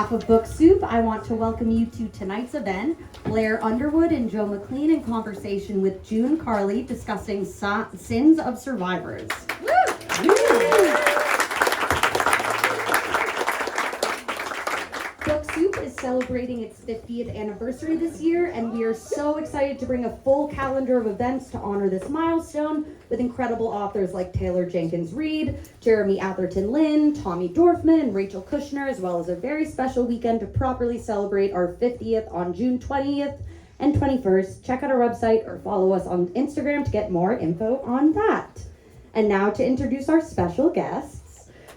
behalf of Book Soup, I want to welcome you to tonight's event. Blair Underwood and Joe McClean in conversation with June Carley discussing sins of survivors. Woo! Book Soup is celebrating its 50th anniversary this year, and we are so excited to bring a full calendar of events to honor this milestone with incredible authors like Taylor Jenkins Reid, Jeremy Atherton Lynn, Tommy Dorfman, and Rachel Kushner, as well as a very special weekend to properly celebrate our 50th on June 20th and 21st. Check out our website or follow us on Instagram to get more info on that. And now to introduce our special guests.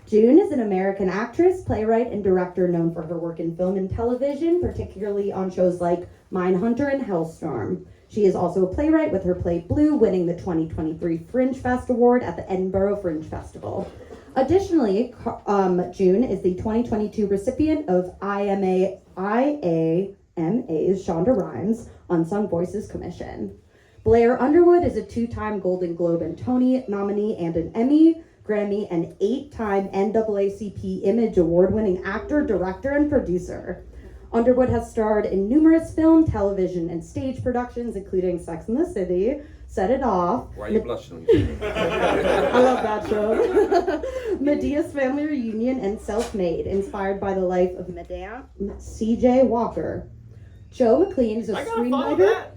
June is an American actress, playwright, and director known for her work in film and television, particularly on shows like Mindhunter and Hellstorm. She is also a playwright with her play Blue, winning the 2023 Fringe Fest Award at the Edinburgh Fringe Festival. Additionally, June is the 2022 recipient of IAMA's Shonda Rhimes Unsung Voices Commission. Blair Underwood is a two-time Golden Globe and Tony nominee and an Emmy, Grammy, and 8-time NAACP Image Award-winning actor, director, and producer. Underwood has starred in numerous film, television, and stage productions, including Sex and the City, Set It Off. Why are you blushing when you say that? I love that show. Medea's Family Reunion and Self-Made, inspired by the life of Medea C.J. Walker. Joe McClean is a screenwriter.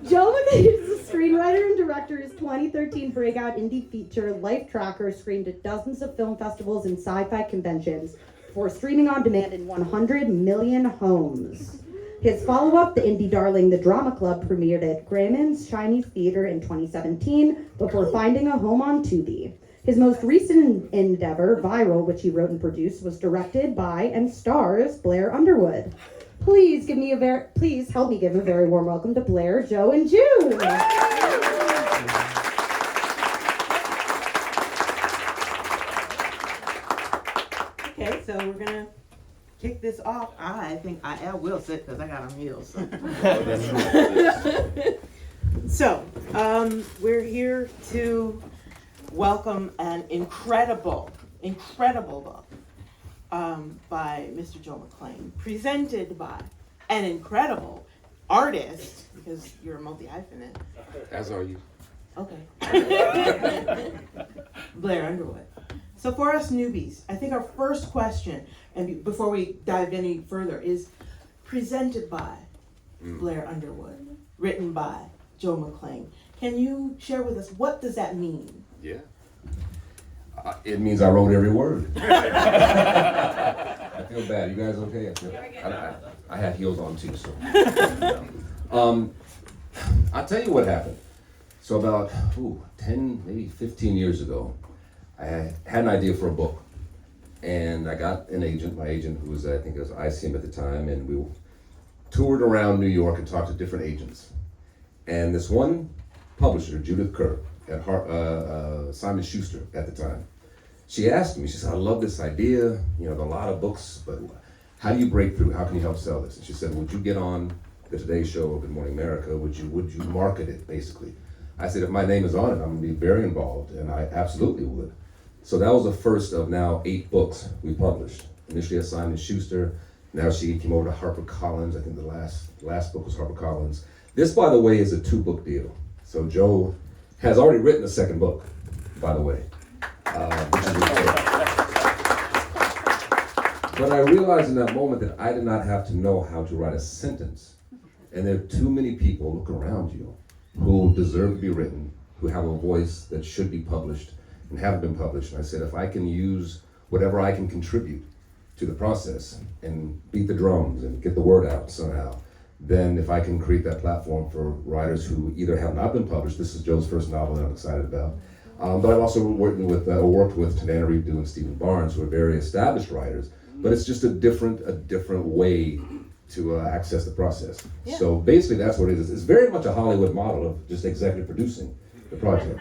Joe McClean is a screenwriter and director. His 2013 breakout indie feature, Life Tracker, screened at dozens of film festivals and sci-fi conventions for streaming on demand in 100 million homes. His follow-up, the indie darling The Drama Club, premiered at Grauman's Chinese Theater in 2017 before finding a home on Tubi. His most recent endeavor, Viral, which he wrote and produced, was directed by and stars Blair Underwood. Please help me give a very warm welcome to Blair, Joe, and June. Okay, so we're gonna kick this off. I think I will sit because I got on heels. So, we're here to welcome an incredible book by Mr. Joe McClean, presented by an incredible artist, because you're a multi-hyphenate. As are you. Okay. Blair Underwood. So for us newbies, I think our first question, and before we dive any further, is presented by Blair Underwood, written by Joe McClean. Can you share with us, what does that mean? Yeah. It means I wrote every word. I feel bad. You guys okay? I had heels on too, so. I'll tell you what happened. So about 10, maybe 15 years ago, I had an idea for a book. And I got an agent, my agent, who was, I think it was ICM at the time, and we toured around New York and talked to different agents. And this one publisher, Judith Kerr, at Simon Schuster at the time, she asked me, she said, I love this idea, there are a lot of books, but how do you break through? How can you help sell this? And she said, would you get on the Today Show or Good Morning America? Would you market it, basically? I said, if my name is on it, I'm gonna be very involved, and I absolutely would. So that was the first of now 8 books we published. Initially at Simon Schuster, now she came over to HarperCollins. I think the last book was HarperCollins. This, by the way, is a 2-book deal. So Joe has already written a second book, by the way, which is But I realized in that moment that I did not have to know how to write a sentence. And there are too many people, look around you, who deserve to be written, who have a voice that should be published and haven't been published. And I said, if I can use whatever I can contribute to the process and beat the drums and get the word out somehow, then if I can create that platform for writers who either have not been published, this is Joe's first novel that I'm excited about, but I've also worked with Tanana Reedu and Stephen Barnes, who are very established writers, but it's just a different way to access the process. Yeah. So basically that's what it is. It's very much a Hollywood model of just executive producing the project.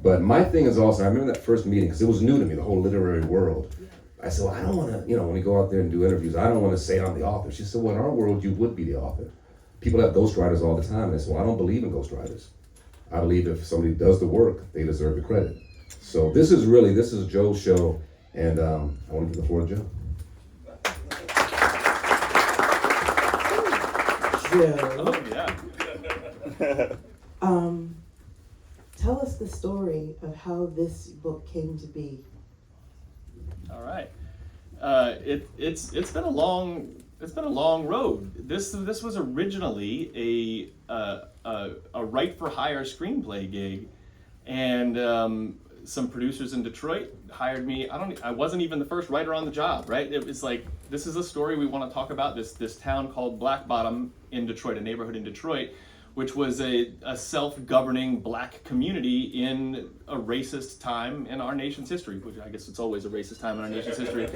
But my thing is also, I remember that first meeting, because it was new to me, the whole literary world. I said, well, I don't want to, when we go out there and do interviews, I don't want to say I'm the author. She said, well, in our world, you would be the author. People have ghostwriters all the time. And I said, well, I don't believe in ghostwriters. I believe if somebody does the work, they deserve the credit. So this is Joe's show. And I want to give the floor to Joe. Joe, Yeah. tell us the story of how this book came to be. All right. It's been a long road. This was originally a write for hire screenplay gig, and some producers in Detroit hired me. I wasn't even the first writer on the job, right? It was like, this is a story we want to talk about. This town called Black Bottom in Detroit, a neighborhood in Detroit, which was a self-governing black community in a racist time in our nation's history, which I guess it's always a racist time in our nation's history.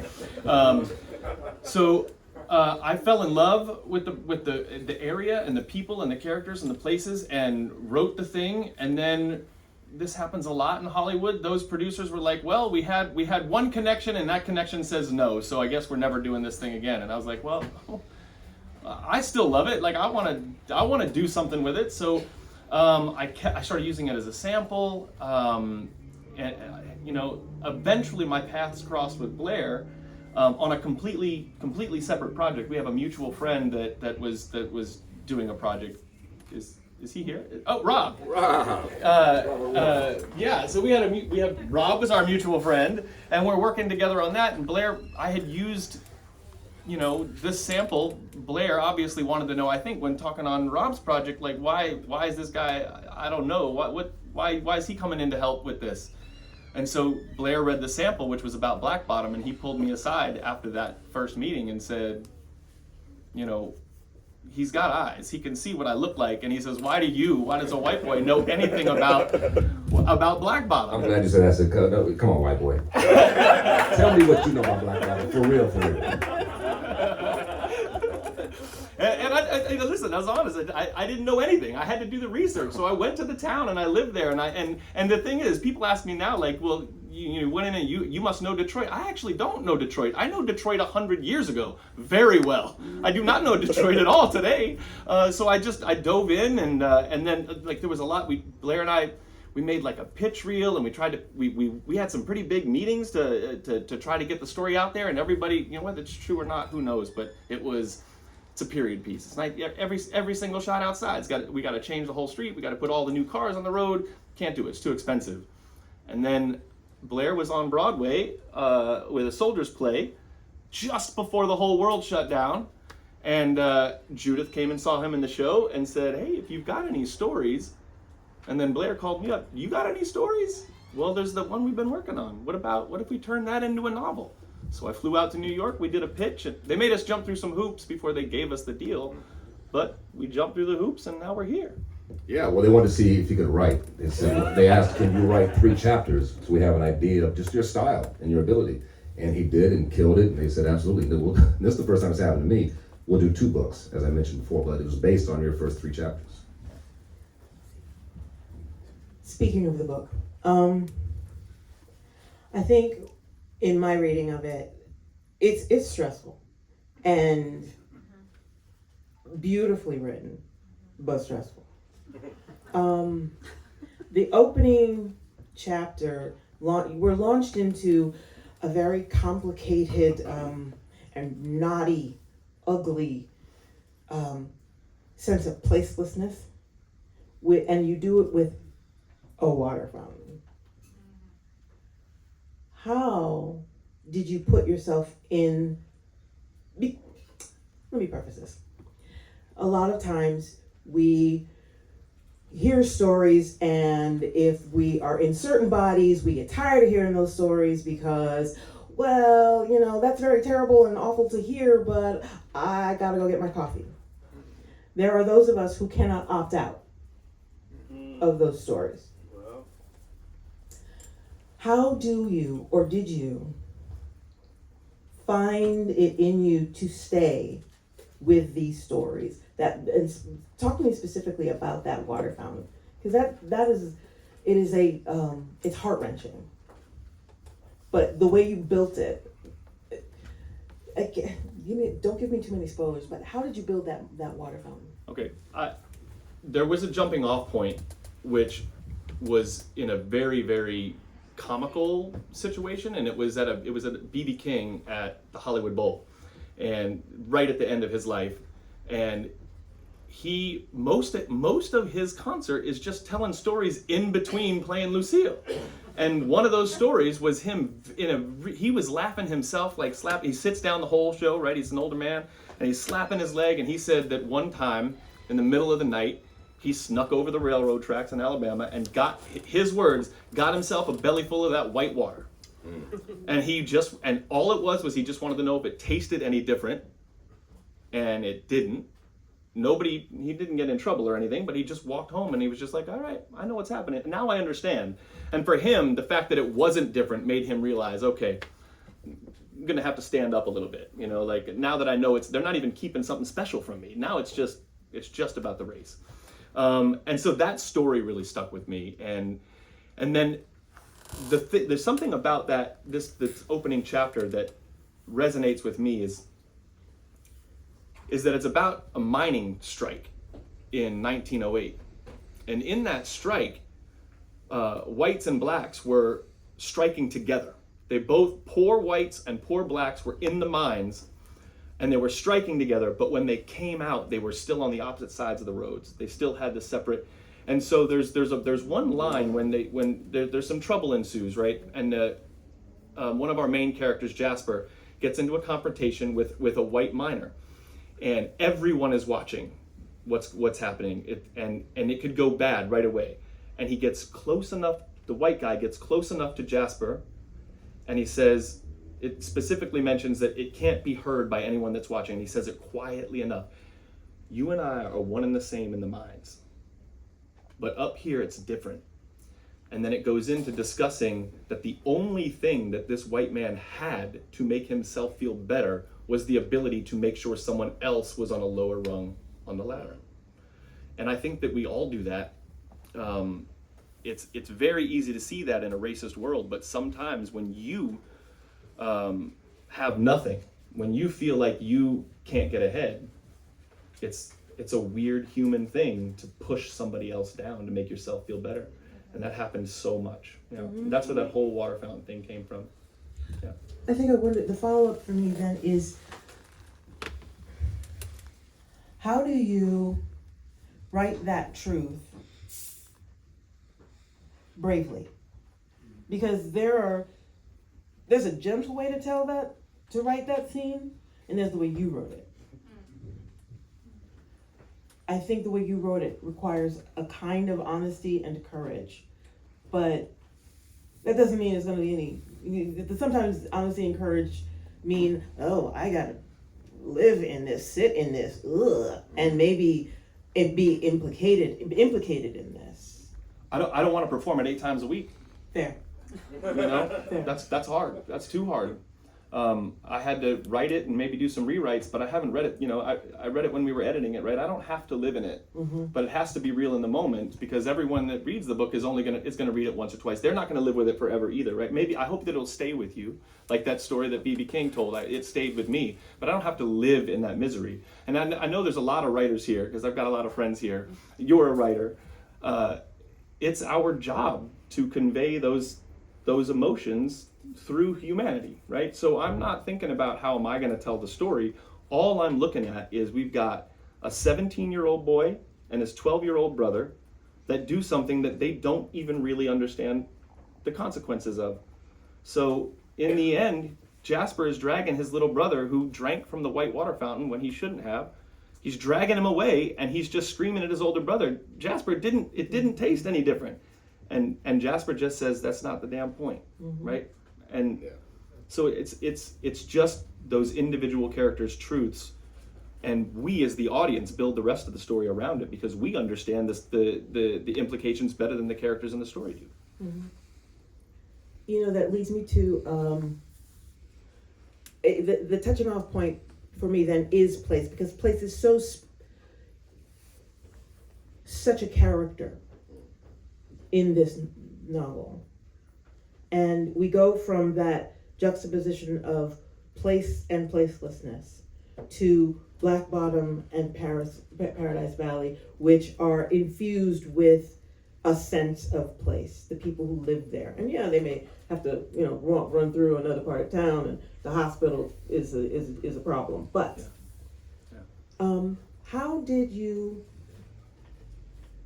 So I fell in love with the area and the people and the characters and the places, and wrote the thing. And then this happens a lot in Hollywood. Those producers were like, well, we had one connection, and that connection says no, so I guess we're never doing this thing again. And I was like, well, I still love it. Like, I want to do something with it. So I started using it as a sample, and eventually my paths crossed with Blair on a completely separate project. We have a mutual friend that was doing a project. Is he here? Oh, Rob. Yeah. So we have Rob was our mutual friend, and we're working together on that. And Blair, I had used, this sample. Blair obviously wanted to know, I think, when talking on Rob's project, like, why is this guy? I don't know. Why is he coming in to help with this? And so Blair read the sample, which was about Black Bottom, and he pulled me aside after that first meeting and said, he's got eyes. He can see what I look like. And he says, why does a white boy know anything about Black Bottom? I'm glad you said that. I said, come on, white boy. Tell me what you know about Black Bottom. For real. And I listen, I was honest. I didn't know anything. I had to do the research. So I went to the town and I lived there. And the thing is, people ask me now, like, well, you went in and you must know Detroit. I actually don't know Detroit. I know Detroit 100 years ago very well. I do not know Detroit at all today. So I dove in, and then like there was a lot. Blair and I, we made like a pitch reel, and we tried to we had some pretty big meetings to try to get the story out there, and everybody, whether it's true or not, who knows? But it's a period piece. It's like every single shot outside. We got to change the whole street. We got to put all the new cars on the road. Can't do it. It's too expensive. And then Blair was on Broadway with a Soldiers play just before the whole world shut down. And Judith came and saw him in the show and said, hey, if you've got any stories. And then Blair called me up. You got any stories? Well, there's the one we've been working on. What if we turn that into a novel? So I flew out to New York. We did a pitch. And they made us jump through some hoops before they gave us the deal. But we jumped through the hoops, and now we're here. Yeah, well, they wanted to see if you could write. They asked, can you write 3 chapters so we have an idea of just your style and your ability? And he did and killed it. And they said, absolutely. This is the first time it's happened to me. We'll do 2 books, as I mentioned before, but it was based on your first 3 chapters. Speaking of the book, I think in my reading of it, it's stressful and beautifully written, but stressful. The opening chapter, we're launched into a very complicated and knotty, ugly sense of placelessness, and you do it with a water fountain. How did you put yourself in? Let me preface this. A lot of times we hear stories, and if we are in certain bodies, we get tired of hearing those stories because, well, that's very terrible and awful to hear, but I gotta go get my coffee. There are those of us who cannot opt out of those stories. How do you, or did you, find it in you to stay with these stories? And talk to me specifically about that water fountain, because it's heart-wrenching. But the way you built it, don't give me too many spoilers, but how did you build that water fountain? Okay, there was a jumping off point, which was in a very, very comical situation, and it was at BB King at the Hollywood Bowl, and right at the end of his life, and he most of his concert is just telling stories in between playing Lucille. And one of those stories was him he was laughing himself, like he sits down the whole show, right? He's an older man, and he's slapping his leg, and he said that one time in the middle of the night, he snuck over the railroad tracks in Alabama and got himself a belly full of that white water. And all it was he just wanted to know if it tasted any different, and it didn't. He didn't get in trouble or anything, but he just walked home and he was just like, all right, I know what's happening. Now I understand. And for him, the fact that it wasn't different made him realize, okay, I'm gonna have to stand up a little bit. Like now that I know they're not even keeping something special from me. Now it's just about the race. And so that story really stuck with me. And then there's something about this opening chapter that resonates with me is that it's about a mining strike in 1908. And in that strike, whites and blacks were striking together. Poor whites and poor blacks were in the mines, and they were striking together, but when they came out, they were still on the opposite sides of the roads. They still had the separate. And so there's one line when there's some trouble ensues, right? And one of our main characters, Jasper, gets into a confrontation with a white miner. And everyone is watching what's happening, and it could go bad right away. And he gets close enough. The white guy gets close enough to Jasper, and he says, it specifically mentions that it can't be heard by anyone that's watching. He says it quietly enough. You and I are one and the same in the mines, but up here it's different. And then it goes into discussing that the only thing that this white man had to make himself feel better was the ability to make sure someone else was on a lower rung on the ladder. And I think that we all do that. It's very easy to see that in a racist world, but sometimes when you have nothing, when you feel like you can't get ahead, it's a weird human thing to push somebody else down to make yourself feel better. And that happens so much. That's where that whole water fountain thing came from. Yeah. I think the follow-up for me then is, how do you write that truth bravely? Because there's a gentle way to write that scene, and there's the way you wrote it. I think the way you wrote it requires a kind of honesty and courage, but that doesn't mean it's going to be any. Sometimes honesty and courage mean, oh, I gotta live in this, sit in this, and maybe it be implicated in this. I don't want to perform it 8 times a week. Fair. Fair. That's hard. That's too hard. I had to write it and maybe do some rewrites, but I haven't read it. I read it when we were editing it, right? I don't have to live in it, but it has to be real in the moment, because everyone that reads the book is gonna read it once or twice. They're not gonna live with it forever either, right? Maybe I hope that it'll stay with you, like that story that BB King told. It stayed with me, but I don't have to live in that misery. And I know there's a lot of writers here, because I've got a lot of friends here. You're a writer. It's our job to convey those emotions through humanity, right? So I'm not thinking about how am I going to tell the story. All I'm looking at is we've got a 17-year-old boy and his 12-year-old brother that do something that they don't even really understand the consequences of. So in the end, Jasper is dragging his little brother, who drank from the white water fountain when he shouldn't have. He's dragging him away, and he's just screaming at his older brother, Jasper, it didn't taste any different. And Jasper just says, that's not the damn point, right? And so it's just those individual characters' truths, and we as the audience build the rest of the story around it, because we understand the implications better than the characters in the story do. That leads me to the touching off point for me then is place, because place is such a character in this novel. And we go from that juxtaposition of place and placelessness to Black Bottom and Paradise Valley, which are infused with a sense of place, the people who live there. And yeah, they may have to, run through another part of town, and the hospital is a problem. But how did you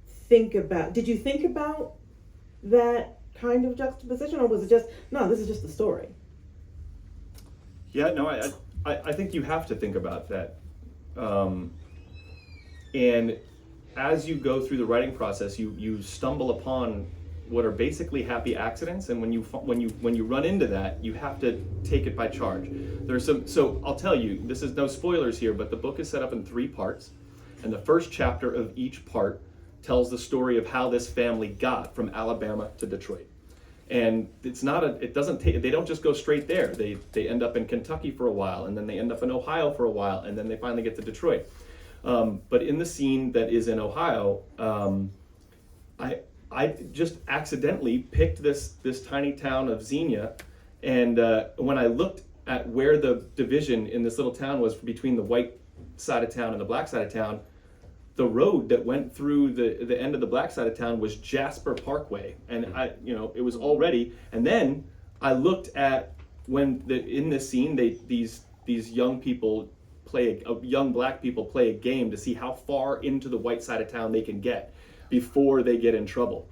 think about? Did you think about that kind of juxtaposition, or was it just no? This is just the story. Yeah, no, I think you have to think about that. And as you go through the writing process, you stumble upon what are basically happy accidents, and when you run into that, you have to take it by charge. There's some. So I'll tell you, this is no spoilers here, but the book is set up in 3 parts, and the first chapter of each part tells the story of how this family got from Alabama to Detroit. And it's not it doesn't take, they don't just go straight there. They end up in Kentucky for a while, and then they end up in Ohio for a while, and then they finally get to Detroit. But in the scene that is in Ohio, I just accidentally picked this tiny town of Xenia, and when I looked at where the division in this little town was between the white side of town and the black side of town, the road that went through the end of the black side of town was Jasper Parkway, and it was already. And then I looked at when in this scene these young people young black people play a game to see how far into the white side of town they can get before they get in trouble.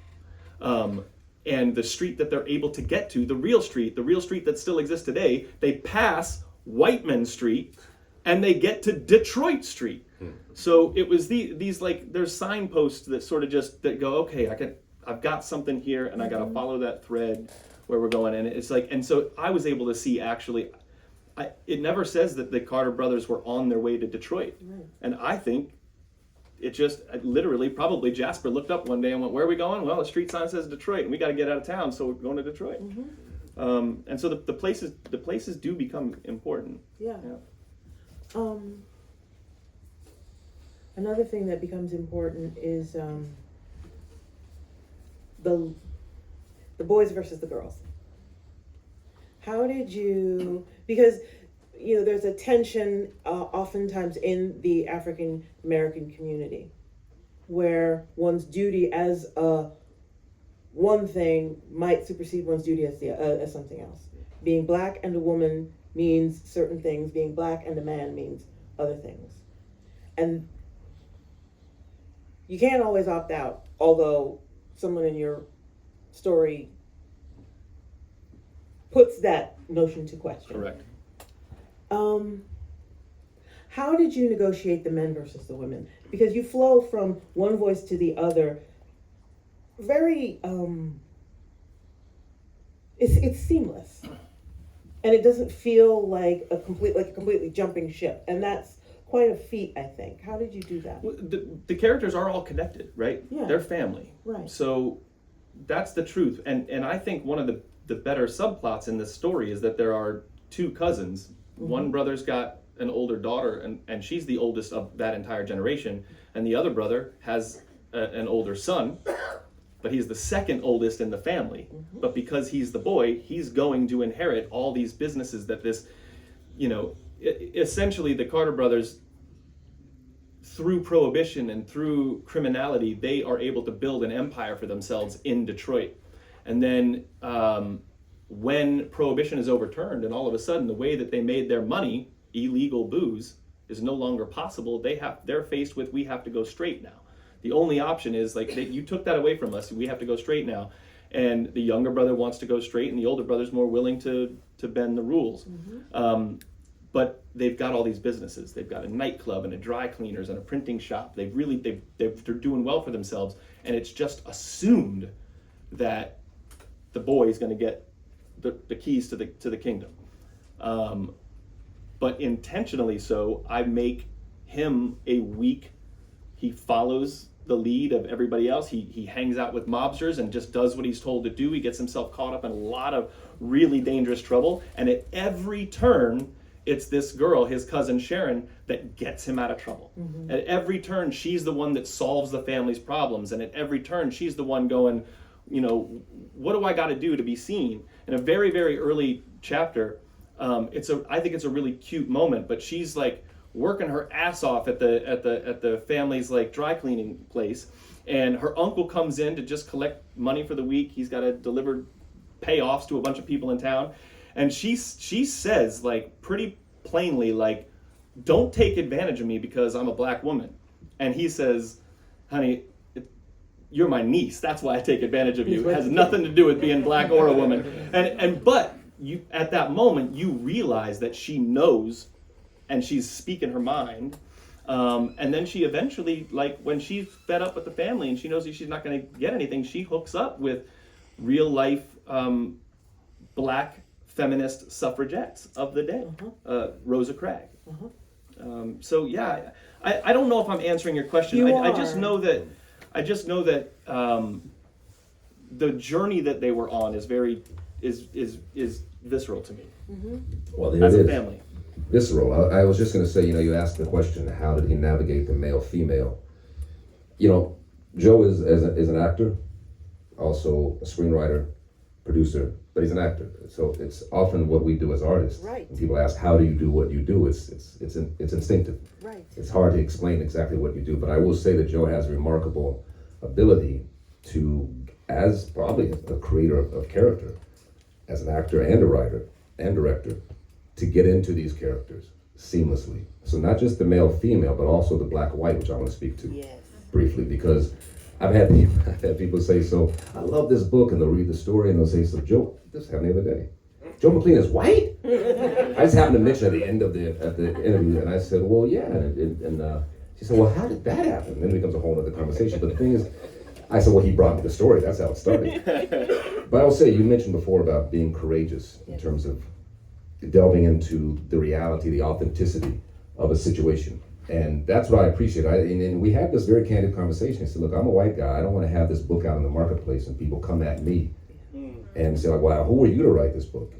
And the street that they're able to get to, the real street that still exists today, they pass Whiteman Street and they get to Detroit Street. So it was these like, there's signposts that sort of just that go, okay, I've got something here, and I got to follow that thread where we're going. And it's like, and so I was able to see actually, it never says that the Carter brothers were on their way to Detroit. Right. And I think it just literally, probably Jasper looked up one day and went, where are we going? Well, the street sign says Detroit, and we got to get out of town, so we're going to Detroit. Mm-hmm. And so the places do become important. Yeah. Another thing that becomes important is the boys versus the girls. How did you, because there's a tension oftentimes in the African American community where one's duty as one thing might supersede one's duty as something else. Being black and a woman means certain things. Being black and a man means other things. And you can't always opt out, although someone in your story puts that notion to question. Correct. How did you negotiate the men versus the women? Because you flow from one voice to the other. Very, it's seamless, and it doesn't feel like a completely jumping ship, and that's quite a feat, I think. How did you do that? Well, the characters are all connected, right? Yeah. They're family. Right. So that's the truth. And I think one of the better subplots in this story is that there are 2 cousins. Mm-hmm. One brother's got an older daughter, and she's the oldest of that entire generation. And the other brother has an older son, but he's the second oldest in the family. Mm-hmm. But because he's the boy, he's going to inherit all these businesses that this, essentially the Carter brothers, through prohibition and through criminality, they are able to build an empire for themselves in Detroit. And then when prohibition is overturned, and all of a sudden the way that they made their money, illegal booze, is no longer possible, they're faced with, we have to go straight now. The only option is you took that away from us, we have to go straight now. And the younger brother wants to go straight, and the older brother's more willing to bend the rules. Mm-hmm. But they've got all these businesses. They've got a nightclub and a dry cleaners and a printing shop. They're doing well for themselves, and it's just assumed that the boy is going to get the keys to the kingdom. But intentionally so, I make him a weak. He follows the lead of everybody else. He hangs out with mobsters and just does what he's told to do. He gets himself caught up in a lot of really dangerous trouble, and at every turn, it's this girl, his cousin Sharon, that gets him out of trouble. Mm-hmm. At every turn, she's the one that solves the family's problems, and at every turn, she's the one going, what do I got to do to be seen? In a very, very early chapter, I think it's a really cute moment, but she's like working her ass off at the family's like dry cleaning place, and her uncle comes in to just collect money for the week. He's got to deliver payoffs to a bunch of people in town, and she says, like, pretty plainly, like, don't take advantage of me because I'm a black woman. And he says, honey, you're my niece, that's why I take advantage of you. It has nothing to do with being black or a woman. But you, at that moment, you realize that she knows, and she's speaking her mind. And then she eventually, like, when she's fed up with the family and she knows that she's not going to get anything, she hooks up with real life black feminist suffragettes of the day, Rosa Craig. So yeah, I don't know if I'm answering your question. I just know that the journey that they were on is very is visceral to me. Well, there as it a is. family. Visceral. I was just going to say, you asked the question, how did he navigate the male-female? Joe is an actor, also a screenwriter, producer, but he's an actor. So it's often what we do as artists. Right. When people ask, how do you do what you do? It's instinctive. Right. It's hard to explain exactly what you do, but I will say that Joe has a remarkable ability to, as probably a creator of character, as an actor and a writer and director, to get into these characters seamlessly. So not just the male-female, but also the black-white, which I want to speak to briefly, because I've had people say, so I love this book, and they'll read the story, and they'll say, so Joe, this happened the other day. Joe McClean is white? I just happened to mention at the end of the interview, and I said, well, yeah, and she said, well, how did that happen? And then it becomes a whole other conversation. But the thing is, I said, well, he brought me the story. That's how it started. But I'll say, you mentioned before about being courageous in terms of delving into the reality, the authenticity of a situation. And that's what I appreciate. And we had this very candid conversation. I said, look, I'm a white guy. I don't want to have this book out in the marketplace and people come at me and say, like, wow, who are you to write this book?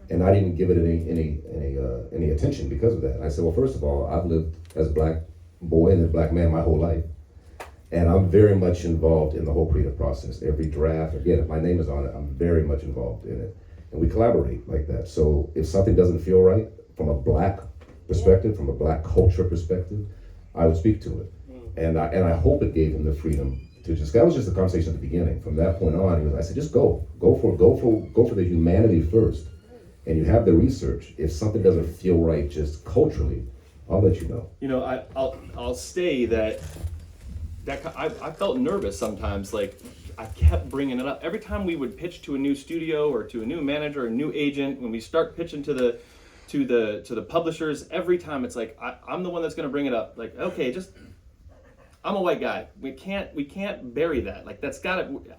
And I didn't give it any attention because of that. And I said, well, first of all, I've lived as a black boy and a black man my whole life. And I'm very much involved in the whole creative process. Every draft, again, if my name is on it, I'm very much involved in it. And we collaborate like that. So if something doesn't feel right from a black perspective, from a black culture perspective, I would speak to it. And I hope it gave him the freedom to just, that was just the conversation at the beginning. From that point on, I said, just go for the humanity first. And you have the research. If something doesn't feel right just culturally, I'll let you know. I'll say that I felt nervous sometimes, like I kept bringing it up. Every time we would pitch to a new studio or to a new manager or a new agent, when we start pitching to the publishers, every time it's like, I'm the one that's going to bring it up. Like, okay, I'm a white guy. We can't bury that. Like,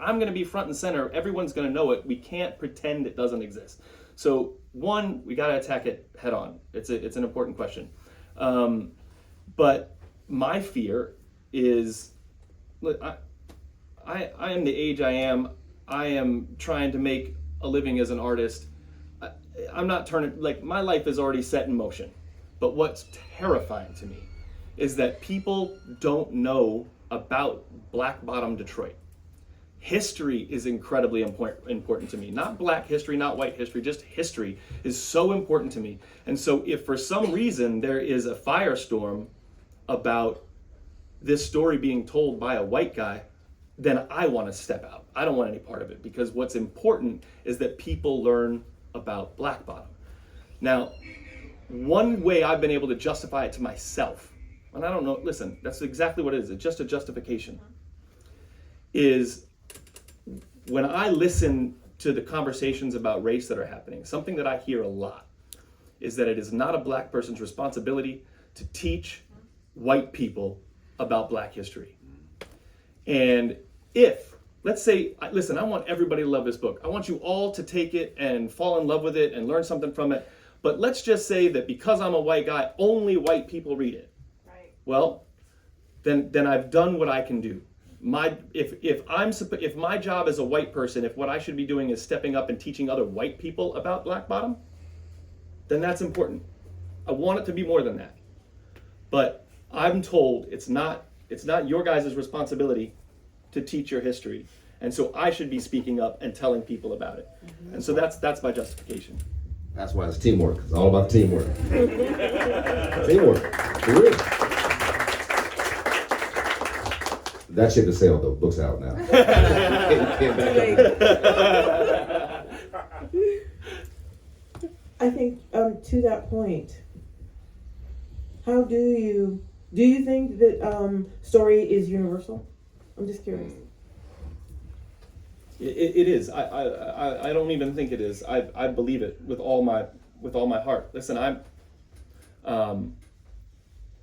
I'm going to be front and center. Everyone's going to know it. We can't pretend it doesn't exist. So one, we got to attack it head on. It's an important question. But my fear is, look, I am the age I am. I am trying to make a living as an artist. I'm not turning, like, my life is already set in motion. But what's terrifying to me is that people don't know about Black Bottom Detroit. History is incredibly important to me. Not black history, not white history, just history is so important to me. And so if for some reason there is a firestorm about this story being told by a white guy, then I want to step out. I don't want any part of it, because what's important is that people learn about Black Bottom. Now, one way I've been able to justify it to myself, and I don't know, listen, that's exactly what it is. It's just a justification, is when I listen to the conversations about race that are happening, something that I hear a lot is that it is not a black person's responsibility to teach white people about black history. And if, let's say, listen, I want everybody to love this book. I want you all to take it and fall in love with it and learn something from it. But let's just say that because I'm a white guy, only white people read it. Right. Well, then I've done what I can do. If my job as a white person, if what I should be doing is stepping up and teaching other white people about Black Bottom, then that's important. I want it to be more than that. But I'm told it's not your guys' responsibility to teach your history. And so I should be speaking up and telling people about it. And so that's my justification. That's why it's teamwork. It's all about teamwork. Teamwork. For real. That ship has sailed though. Book's out now. Can't back up. I think to that point, how do you think that story is universal? I'm just curious. It is. I don't even think it is. I believe it with all my heart. Listen, I'm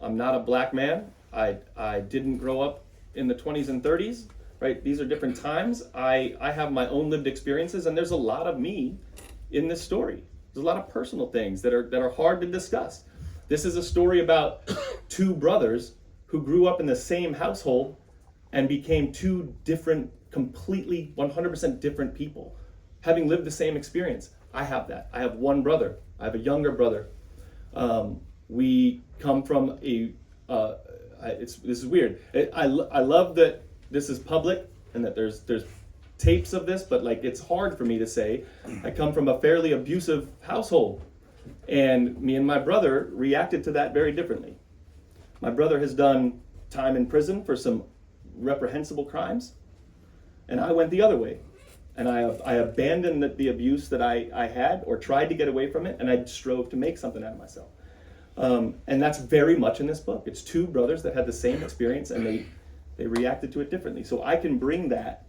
not a black man. I didn't grow up in the 20s and 30s, right? These are different times. I have my own lived experiences, and there's a lot of me in this story. There's a lot of personal things that are hard to discuss. This is a story about two brothers who grew up in the same household and became two different, completely 100% different people, having lived the same experience. I have that. I have one brother. I have a younger brother. We come from this is weird. I love that this is public and that there's tapes of this, but like it's hard for me to say. I come from a fairly abusive household, and me and my brother reacted to that very differently. My brother has done time in prison for some reprehensible crimes, and I went the other way. And I abandoned the abuse that I had, or tried to get away from it, and I strove to make something out of myself. And that's very much in this book. It's two brothers that had the same experience, and they reacted to it differently. So I can bring that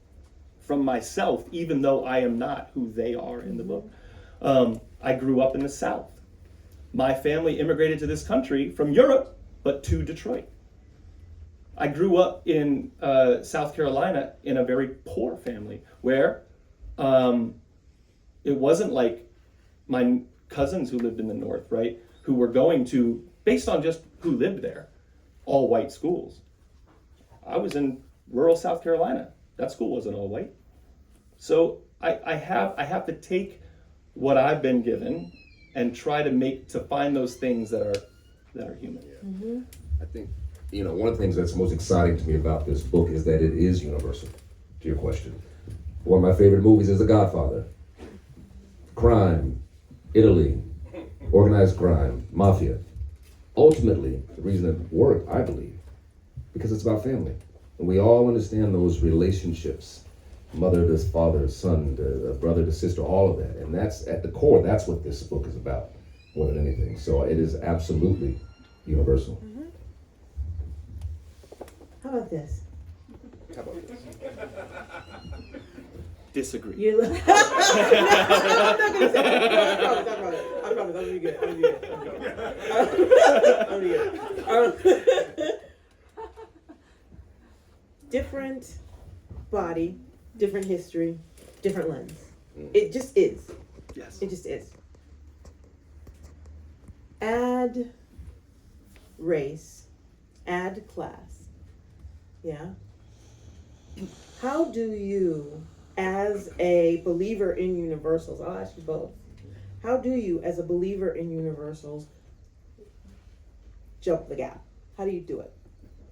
from myself, even though I am not who they are in the book. I grew up in the South. My family immigrated to this country from Europe, but to Detroit. I grew up in South Carolina in a very poor family where it wasn't like my cousins who lived in the North, right? Who were going to, based on just who lived there, all white schools. I was in rural South Carolina. That school wasn't all white. So I have to take what I've been given and try to find those things that are human. Yeah. Mm-hmm. I think, one of the things that's most exciting to me about this book is that it is universal, to your question. One of my favorite movies is The Godfather. Crime, Italy, organized crime, mafia. Ultimately, the reason it worked, I believe, because it's about family. And we all understand those relationships, mother to father, son to brother to sister, all of that. And that's at the core, that's what this book is about more than anything. So it is absolutely universal. Mm-hmm. How about this? How about this? Disagree. I'm not gonna say that. I promise. I'm gonna be good. I'm gonna be good. Different body, different history, different lens. It just is. Yes. It just is. Add race, add class. Yeah. How do you, as a believer in universals, I'll ask you both, how do you, as a believer in universals, jump the gap? How do you do it?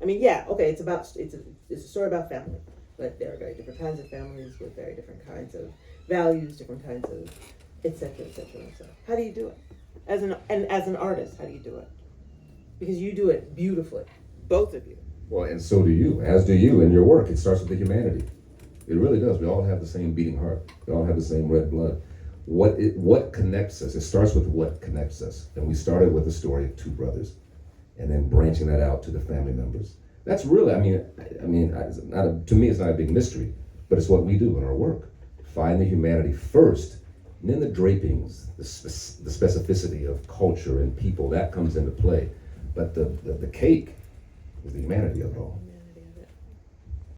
I mean, yeah, okay, it's a story about family, but there are very different kinds of families with very different kinds of values, different kinds of et cetera, et cetera, et cetera. How do you do it? As an artist, how do you do it? Because you do it beautifully, both of you. Well, and so do you, as do you in your work. It starts with the humanity. It really does. We all have the same beating heart. We all have the same red blood. What connects us? It starts with what connects us. And we started with the story of two brothers, and then branching that out to the family members. That's really, to me, it's not a big mystery, but it's what we do in our work. Find the humanity first, and then the drapings, the specificity of culture and people, that comes into play. But the cake is the humanity of it all.